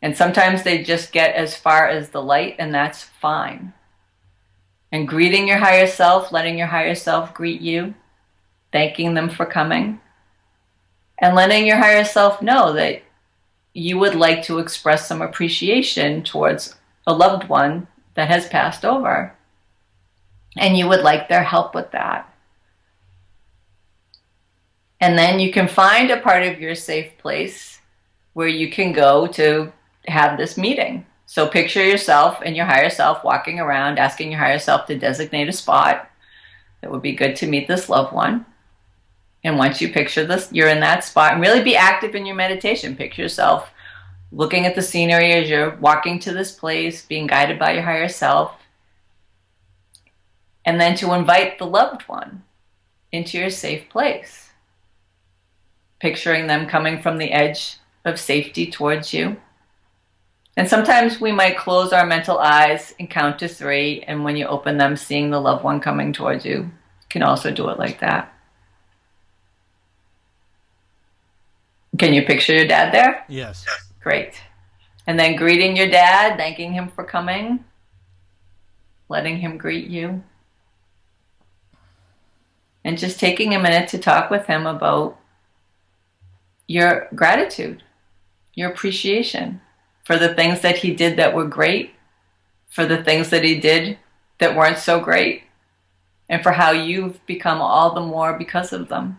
And sometimes they just get as far as the light, and that's fine. And greeting your higher self, letting your higher self greet you, thanking them for coming, and letting your higher self know that you would like to express some appreciation towards a loved one that has passed over, and you would like their help with that. And then you can find a part of your safe place where you can go to have this meeting. So picture yourself and your higher self walking around, asking your higher self to designate a spot that would be good to meet this loved one. And once you picture this, you're in that spot, and really be active in your meditation. Picture yourself looking at the scenery as you're walking to this place, being guided by your higher self. And then to invite the loved one into your safe place. Picturing them coming from the edge of safety towards you. And sometimes we might close our mental eyes and count to 3, and when you open them, seeing the loved one coming towards you. You can also do it like that. Can you picture your dad there? Yes. Great. And then greeting your dad, thanking him for coming, letting him greet you. And just taking a minute to talk with him about your gratitude, your appreciation for the things that he did that were great, for the things that he did that weren't so great, and for how you've become all the more because of them.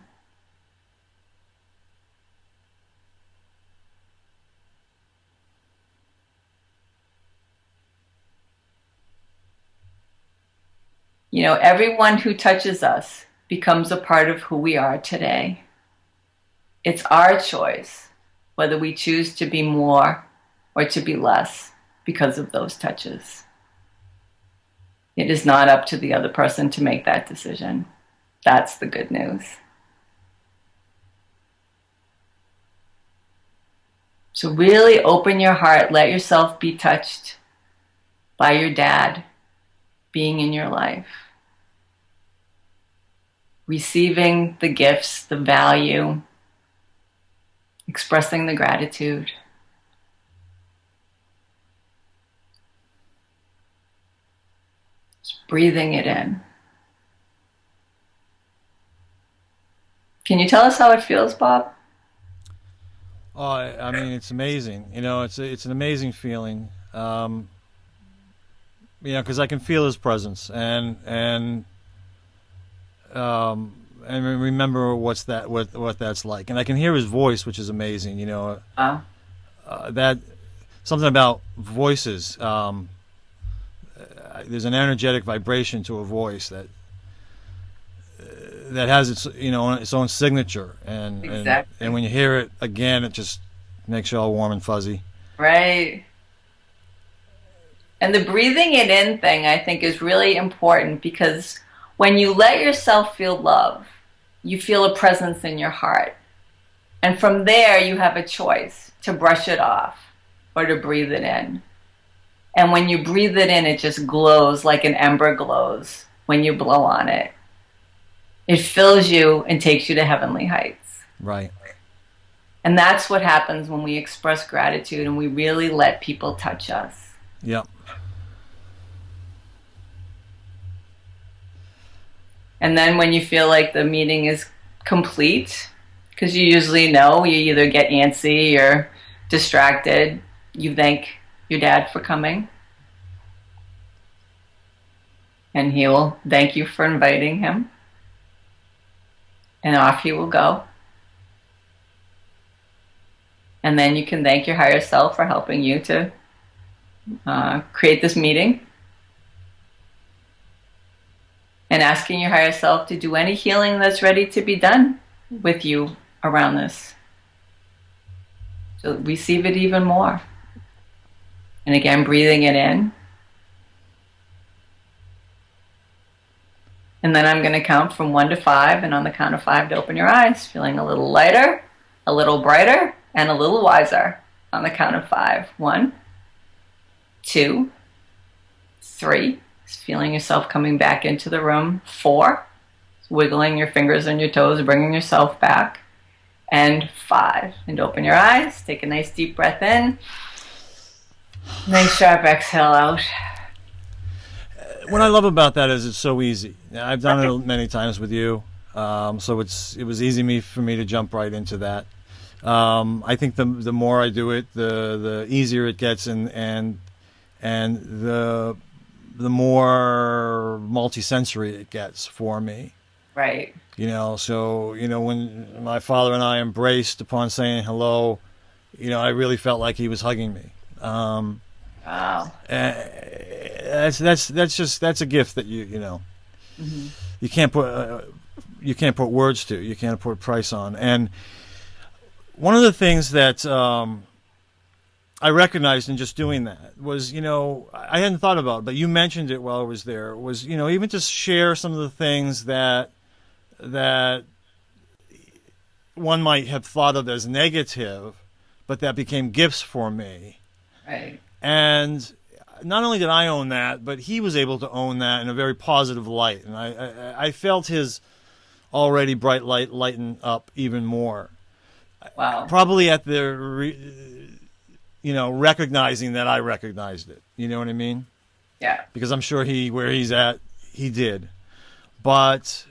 You know, everyone who touches us becomes a part of who we are today. It's our choice whether we choose to be more or to be less because of those touches. It is not up to the other person to make that decision. That's the good news. So really open your heart, let yourself be touched by your dad being in your life. Receiving the gifts, the value, expressing the gratitude. Just breathing it in. Can you tell us how it feels, Bob? Oh, I mean, it's amazing. You know, it's an amazing feeling. You know, because I can feel his presence and remember what that's like, and I can hear his voice, which is amazing. You know, that something about voices. There's an energetic vibration to a voice that has its its own signature, and exactly. and when you hear it again, it just makes you all warm and fuzzy. Right. And the breathing it in thing, I think, is really important, because when you let yourself feel love, you feel a presence in your heart. And from there, you have a choice to brush it off or to breathe it in. And when you breathe it in, it just glows like an ember glows when you blow on it. It fills you and takes you to heavenly heights. Right. And that's what happens when we express gratitude and we really let people touch us. Yep. And then when you feel like the meeting is complete, because you usually know, you either get antsy or distracted, you thank your dad for coming. And he will thank you for inviting him. And off he will go. And then you can thank your higher self for helping you to create this meeting. And asking your higher self to do any healing that's ready to be done with you around this. So receive it even more. And again, breathing it in. And then I'm going to count from 1 to 5, and on the count of 5 to open your eyes, feeling a little lighter, a little brighter, and a little wiser. On the count of 5. 1, 2, 3. Just feeling yourself coming back into the room. 4. Wiggling your fingers and your toes, bringing yourself back. And 5. And open your eyes. Take a nice deep breath in. Nice sharp exhale out. What I love about that is it's so easy. I've done it many times with you, so it was easy for me to jump right into that. I think the more I do it, the easier it gets, and the more multisensory it gets for me. Right. You know, so when my father and I embraced upon saying hello, I really felt like he was hugging me. Wow. That's a gift that Mm-hmm. you can't put words to, you can't put a price on. And one of the things that I recognized in just doing that was, I hadn't thought about it, but you mentioned it while I was there, was, even to share some of the things that one might have thought of as negative, but that became gifts for me. Right. And not only did I own that, but he was able to own that in a very positive light. And I felt his already bright light lighten up even more. Wow. Probably at the, recognizing that I recognized it. You know what I mean? Yeah. Because I'm sure where he's at, he did. But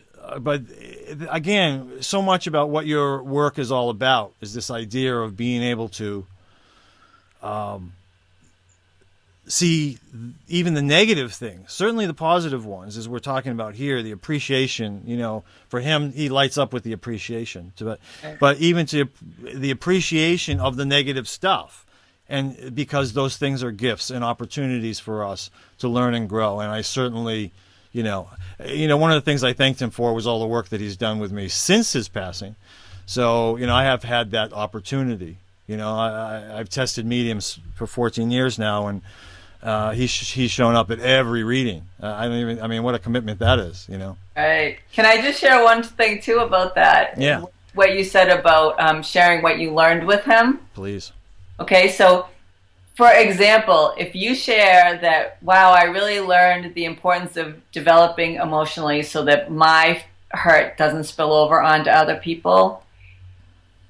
again, so much about what your work is all about is this idea of being able to see even the negative things, certainly the positive ones, as we're talking about here, the appreciation. For him, he lights up with the appreciation. But even to the appreciation of the negative stuff, and because those things are gifts and opportunities for us to learn and grow. And I certainly, one of the things I thanked him for was all the work that he's done with me since his passing. So, I have had that opportunity. I've tested mediums for 14 years now, and he's shown up at every reading. What a commitment that is, Right. Can I just share one thing too about that? Yeah. What you said about sharing what you learned with him? Please. Okay, so for example, if you share that, wow, I really learned the importance of developing emotionally so that my hurt doesn't spill over onto other people,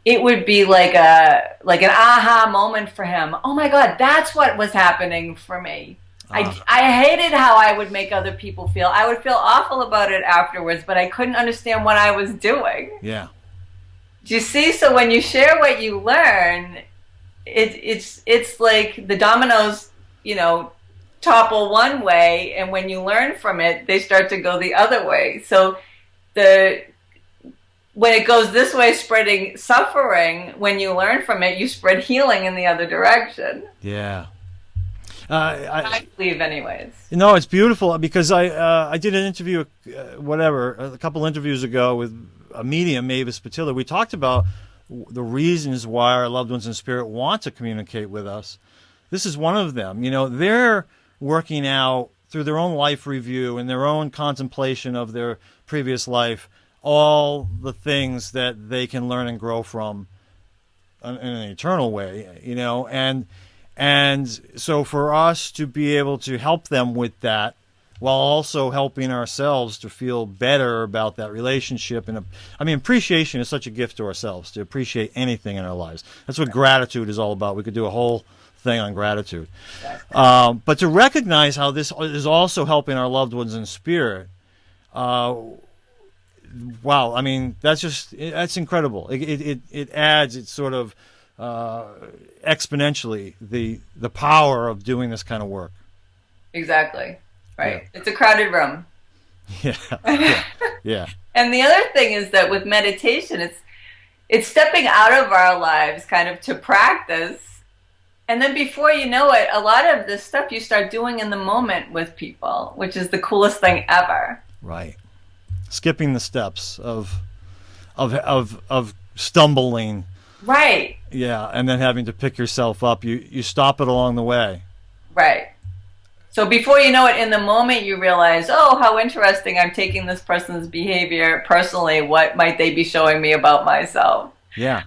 it would be like an aha moment for him. Oh my God, that's what was happening for me. I hated how I would make other people feel. I would feel awful about it afterwards, but I couldn't understand what I was doing. Yeah. Do you see? So when you share what you learn, it's like the dominoes, topple one way, and when you learn from it, they start to go the other way. So when it goes this way, spreading suffering, when you learn from it, you spread healing in the other direction. Yeah. I believe anyways. No, it's beautiful because I did an interview, a couple interviews ago with a medium, Mavis Patilla. We talked about the reasons why our loved ones in spirit want to communicate with us. This is one of them. They're working out through their own life review and their own contemplation of their previous life, all the things that they can learn and grow from in an eternal way, and so for us to be able to help them with that while also helping ourselves to feel better about that relationship. And appreciation is such a gift to ourselves, to appreciate anything in our lives. That's what gratitude is all about. We could do a whole thing on gratitude. But to recognize how this is also helping our loved ones in spirit, wow, that's incredible. It adds, it sort of exponentially the power of doing this kind of work. Exactly. Right. Yeah. It's a crowded room. Yeah. And the other thing is that with meditation, it's stepping out of our lives kind of to practice. And then before you know it, a lot of this stuff you start doing in the moment with people, which is the coolest thing ever. Right. Skipping the steps of stumbling. Right. Yeah, and then having to pick yourself up. You stop it along the way. Right. So before you know it, in the moment you realize, oh, how interesting, I'm taking this person's behavior personally. What might they be showing me about myself? Yeah.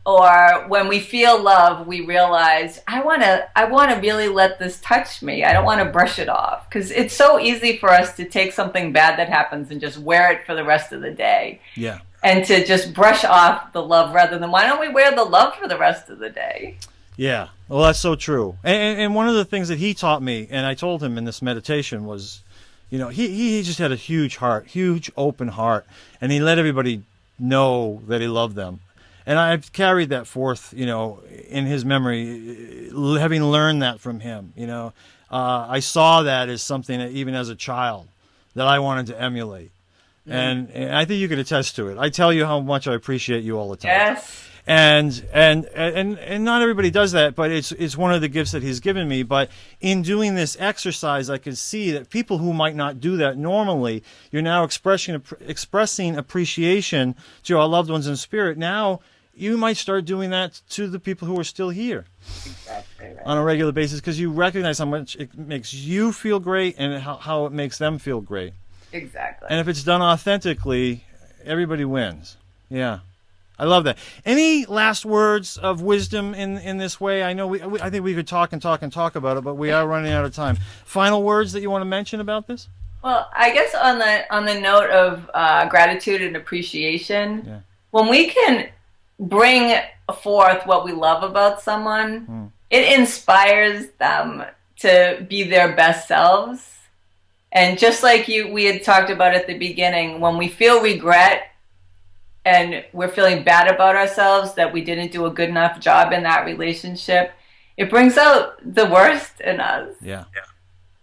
Or when we feel love, we realize, I want to really let this touch me. I don't want to brush it off, because it's so easy for us to take something bad that happens and just wear it for the rest of the day. Yeah. And to just brush off the love rather than, why don't we wear the love for the rest of the day? Yeah. Well, that's so true. And one of the things that he taught me, and I told him in this meditation, was, he just had a huge heart, huge open heart, and he let everybody know that he loved them. And I've carried that forth, in his memory, having learned that from him. I saw that as something that even as a child that I wanted to emulate. And I think you could attest to it. I tell you how much I appreciate you all the time. Yes. And not everybody does that, but it's one of the gifts that he's given me. But in doing this exercise, I can see that people who might not do that normally, you're now expressing appreciation to our loved ones in spirit. Now you might start doing that to the people who are still here. Exactly right. On a regular basis, because you recognize how much it makes you feel great and how it makes them feel great. Exactly. And if it's done authentically, everybody wins. Yeah. I love that. Any last words of wisdom in this way? I know I think we could talk about it, but we are running out of time. Final words that you want to mention about this? Well, I guess on the note of gratitude and appreciation, when we can bring forth what we love about someone, it inspires them to be their best selves. And just like we had talked about at the beginning, when we feel regret and we're feeling bad about ourselves that we didn't do a good enough job in that relationship, it brings out the worst in us. Yeah.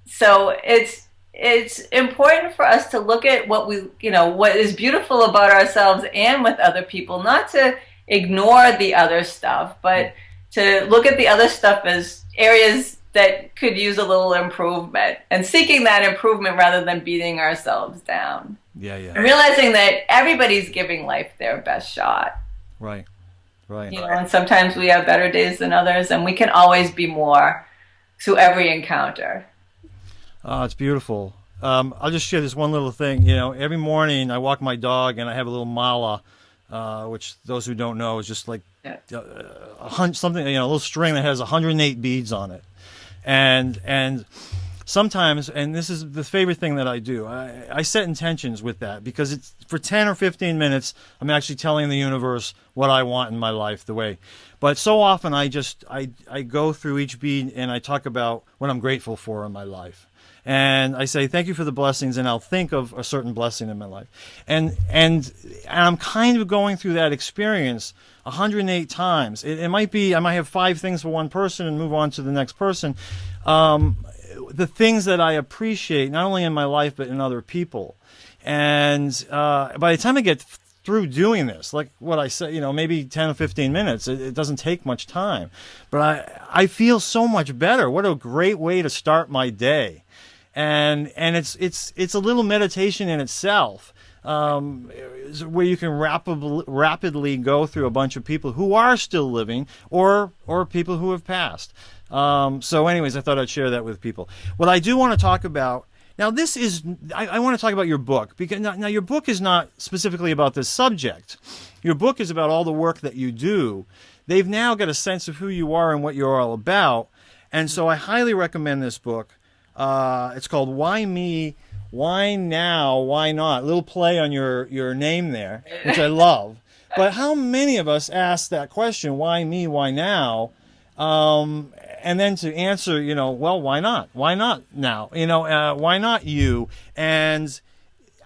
So it's important for us to look at what what is beautiful about ourselves and with other people, not to ignore the other stuff, but to look at the other stuff as areas that could use a little improvement, and seeking that improvement rather than beating ourselves down. Yeah, yeah. And realizing that everybody's giving life their best shot. Right, right. And sometimes we have better days than others, and we can always be more to every encounter. Oh, it's beautiful. I'll just share this one little thing. Every morning I walk my dog, and I have a little mala, which those who don't know is just like something, a little string that has 108 beads on it. And sometimes, and this is the favorite thing that I do, I set intentions with that, because it's for 10 or 15 minutes, I'm actually telling the universe what I want in my life, but so often I go through each bead and I talk about what I'm grateful for in my life. And I say, thank you for the blessings, and I'll think of a certain blessing in my life. And I'm kind of going through that experience 108 times. It might be, I might have 5 things for one person and move on to the next person. The things that I appreciate, not only in my life, but in other people. And by the time I get through doing this, like what I say, maybe 10 or 15 minutes, it doesn't take much time. But I feel so much better. What a great way to start my day. And it's a little meditation in itself, where you can rapidly go through a bunch of people who are still living, or people who have passed. So anyways, I thought I'd share that with people. What I do want to talk about now, I want to talk about your book, because now your book is not specifically about this subject. Your book is about all the work that you do. They've now got a sense of who you are and what you're all about, and so I highly recommend this book. It's called Why Me, Why Now, Why Not? A little play on your name there, which I love. But how many of us ask that question, why me, why now? And then to answer, well, why not? Why not now? Why not you? And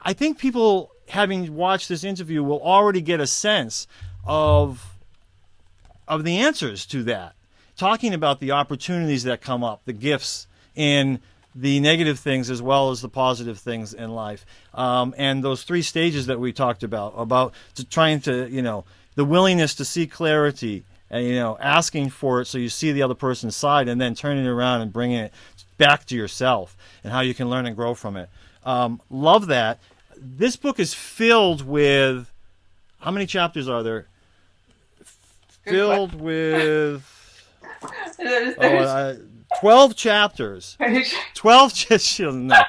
I think people, having watched this interview, will already get a sense of the answers to that. Talking about the opportunities that come up, the gifts in the negative things as well as the positive things in life, and those 3 stages that we talked about trying to, the willingness to see clarity, and asking for it so you see the other person's side, and then turning it around and bringing it back to yourself, and how you can learn and grow from it. Love that. This book is filled with, how many chapters are there? Filled with 12 chapters. 12, she doesn't know.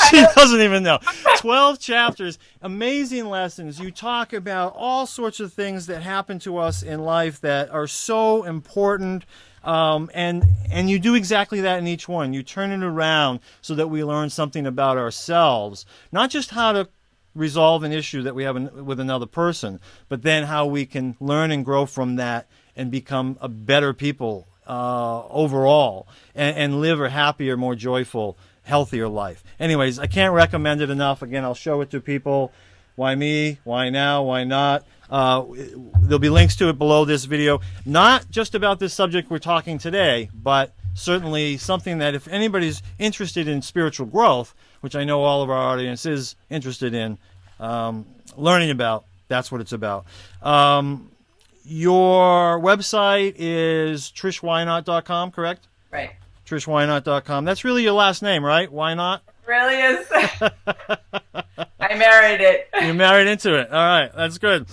She doesn't even know. 12 chapters, amazing lessons. You talk about all sorts of things that happen to us in life that are so important, and you do exactly that in each one. You turn it around so that we learn something about ourselves, not just how to resolve an issue that we have with another person, but then how we can learn and grow from that and become a better people overall, and live a happier, more joyful, healthier life. Anyways, I can't recommend it enough. Again, I'll show it to people. Why me? Why now? Why not? There'll be links to it below this video. Not just about this subject we're talking today, but certainly something that if anybody's interested in spiritual growth, which I know all of our audience is interested in learning about, that's what it's about. Your website is trishwhynot.com, correct? Right. trishwhynot.com. That's really your last name, right? Why not? It really is. I married it. You married into it. All right. That's good.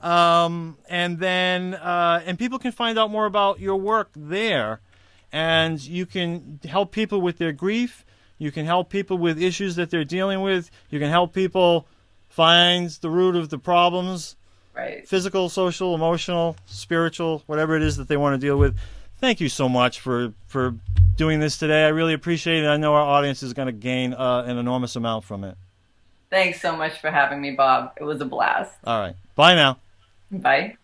And then, and people can find out more about your work there, and you can help people with their grief. You can help people with issues that they're dealing with. You can help people find the root of the problems. Right. Physical, social, emotional, spiritual, whatever it is that they want to deal with. Thank you so much for doing this today. I really appreciate it. I know our audience is going to gain an enormous amount from it. Thanks so much for having me, Bob. It was a blast. All right. Bye now. Bye.